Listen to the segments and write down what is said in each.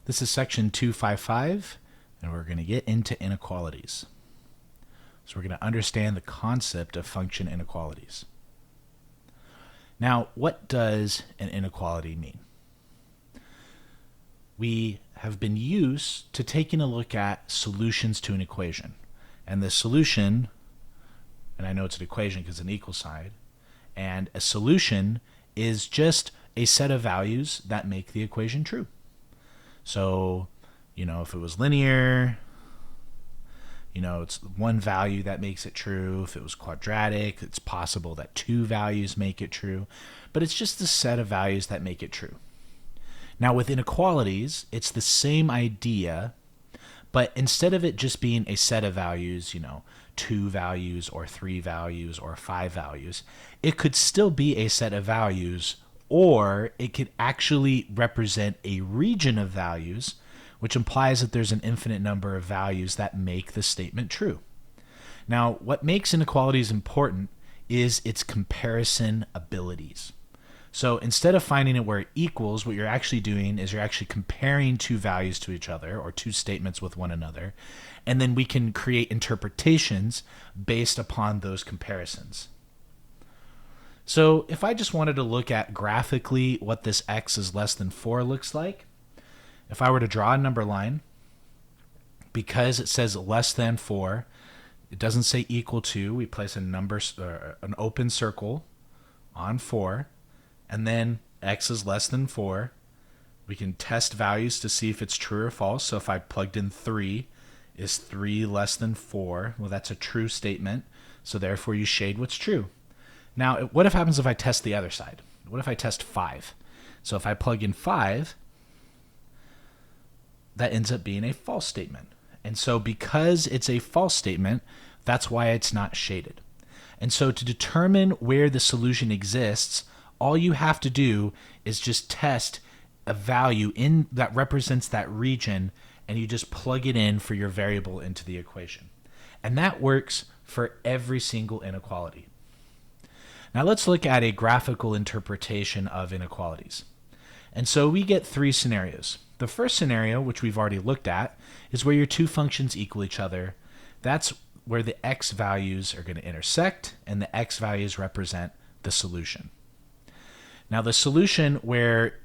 This is section 255, and we're going to get into inequalities. So we're going to understand the concept of function inequalities. Now, what does an inequality mean? We have been used to taking a look at solutions to an equation. And the solution, and I know it's an equation because it's an equal sign, and a solution is just a set of values that make the equation true. So, if it was linear, it's one value that makes it true. If it was quadratic, it's possible that two values make it true. But it's just a set of values that make it true. Now, with inequalities, it's the same idea, but instead of it just being a set of values, two values or three values or five values, it could still be a set of values, or it could actually represent a region of values, which implies that there's an infinite number of values that make the statement true. Now, what makes inequalities important is its comparison abilities. So instead of finding it where it equals, what you're actually doing is you're actually comparing two values to each other or two statements with one another, and then we can create interpretations based upon those comparisons. So if I just wanted to look at graphically what this x is less than 4 looks like, if I were to draw a number line, because it says less than 4, it doesn't say equal to, we place an open circle on 4, and then x is less than 4. We can test values to see if it's true or false. So if I plugged in 3, is 3 less than 4? Well, that's a true statement, so therefore you shade what's true. Now, what happens if I test the other side? What if I test 5? So if I plug in 5, that ends up being a false statement. And so because it's a false statement, that's why it's not shaded. And so to determine where the solution exists, all you have to do is just test a value in that represents that region, and you just plug it in for your variable into the equation. And that works for every single inequality. Now let's look at a graphical interpretation of inequalities. And so we get 3 scenarios. The first scenario, which we've already looked at, is where your two functions equal each other. That's where the x values are going to intersect, and the x values represent the solution. Now the solution where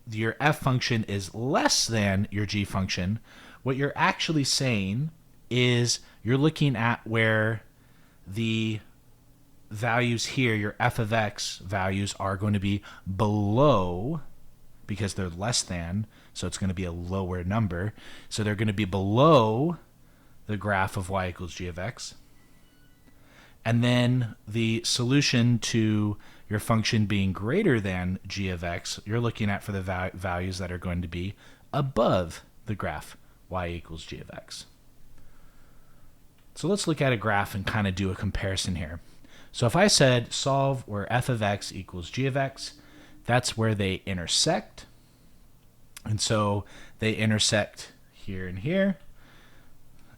your f function is less than your g function, what you're actually saying is you're looking at where the values here, your f of x values, are going to be below, because they're less than, so it's going to be a lower number. So they're going to be below the graph of y equals g of x. And then the solution to your function being greater than g of x, you're looking at for the values that are going to be above the graph y equals g of x. So let's look at a graph and kind of do a comparison here. So if I said solve where f of x equals g of x, that's where they intersect. And so they intersect here and here.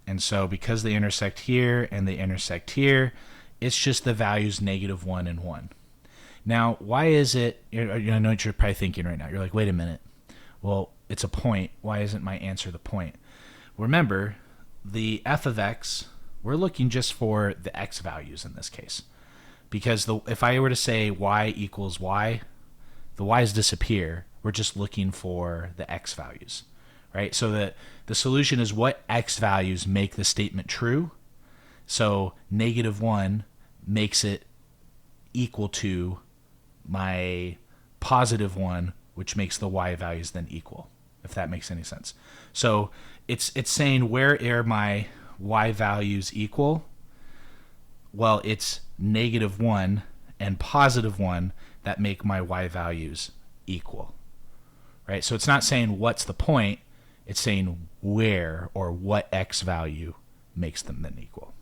And so because they intersect here and they intersect here, it's just the values -1 and 1. Now, why is it, I know what you're probably thinking right now. You're like, wait a minute. Well, it's a point. Why isn't my answer the point? Remember, the f of x, we're looking just for the x values in this case. Because if I were to say y equals y, the y's disappear. We're just looking for the x values, right? So the solution is what x values make the statement true. So -1 makes it equal to my +1, which makes the y values then equal, if that makes any sense. So it's saying, where are my y values equal? Well, it's -1 and +1 that make my y values equal, right? So it's not saying what's the point, it's saying where or what x value makes them then equal.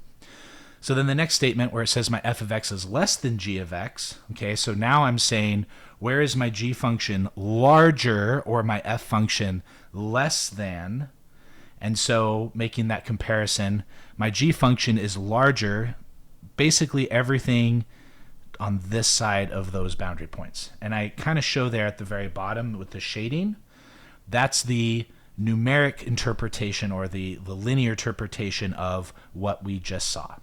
So then the next statement where it says my f of x is less than g of x, okay, so now I'm saying, where is my g function larger or my f function less than? And so making that comparison, my g function is larger, basically everything on this side of those boundary points. And I kind of show there at the very bottom with the shading, that's the numeric interpretation or the linear interpretation of what we just saw.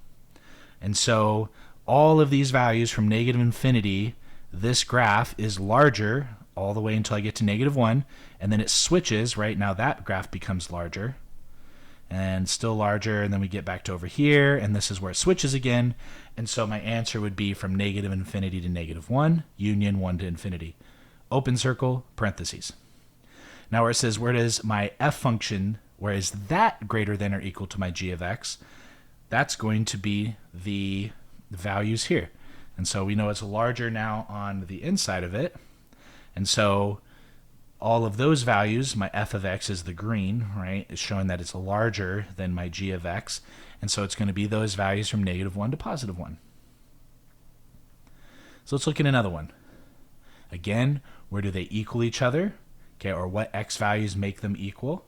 And so all of these values from negative infinity, this graph is larger all the way until I get to -1, and then it switches, right? Now that graph becomes larger and still larger, and then we get back to over here, and this is where it switches again. And so my answer would be from negative infinity to -1, union 1 to infinity. Open circle, parentheses. Now where it says, where does my f function, where is that greater than or equal to my g of x, that's going to be the values here. And so we know it's larger now on the inside of it. And so all of those values, my f of x is the green, right? It's showing that it's larger than my g of x. And so it's going to be those values from -1 to +1. So let's look at another one. Again, where do they equal each other? Okay, or what x values make them equal?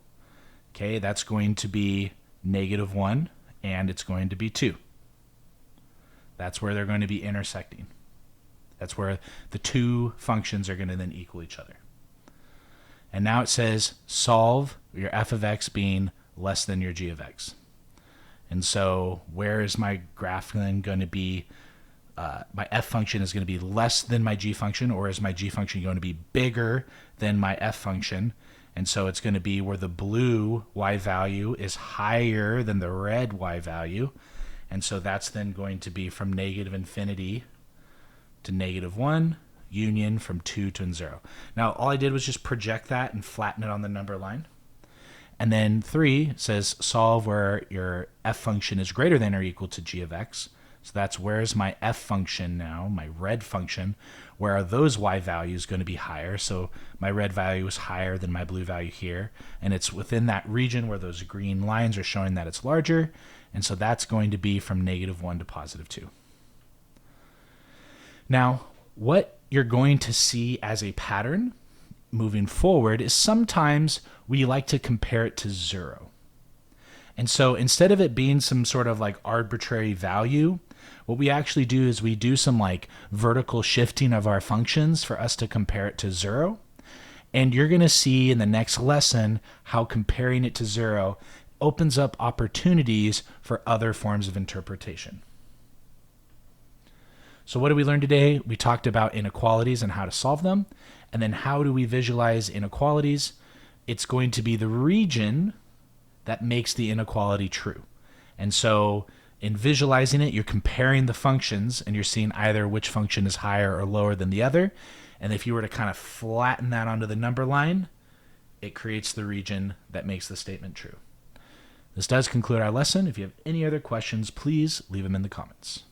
Okay, that's going to be -1 and it's going to be 2. That's where they're going to be intersecting. That's where the two functions are going to then equal each other. And now it says solve your f of x being less than your g of x. And so where is my graph then going to be? My f function is going to be less than my g function, or is my g function going to be bigger than my f function? And so it's going to be where the blue y value is higher than the red y value. And so that's then going to be from negative infinity to -1, union from 2 to 0. Now, all I did was just project that and flatten it on the number line. And then 3 says solve where your f function is greater than or equal to g of x. So that's where's my f function now, my red function, where are those y values going to be higher? So my red value is higher than my blue value here, and it's within that region where those green lines are showing that it's larger, and so that's going to be from -1 to +2. Now, what you're going to see as a pattern moving forward is sometimes we like to compare it to 0. And so instead of it being some sort of like arbitrary value, what we actually do is we do some like vertical shifting of our functions for us to compare it to 0. And you're going to see in the next lesson how comparing it to 0 opens up opportunities for other forms of interpretation. So what did we learn today? We talked about inequalities and how to solve them. And then how do we visualize inequalities? It's going to be the region that makes the inequality true. And so in visualizing it, you're comparing the functions and you're seeing either which function is higher or lower than the other. And if you were to kind of flatten that onto the number line, it creates the region that makes the statement true. This does conclude our lesson. If you have any other questions, please leave them in the comments.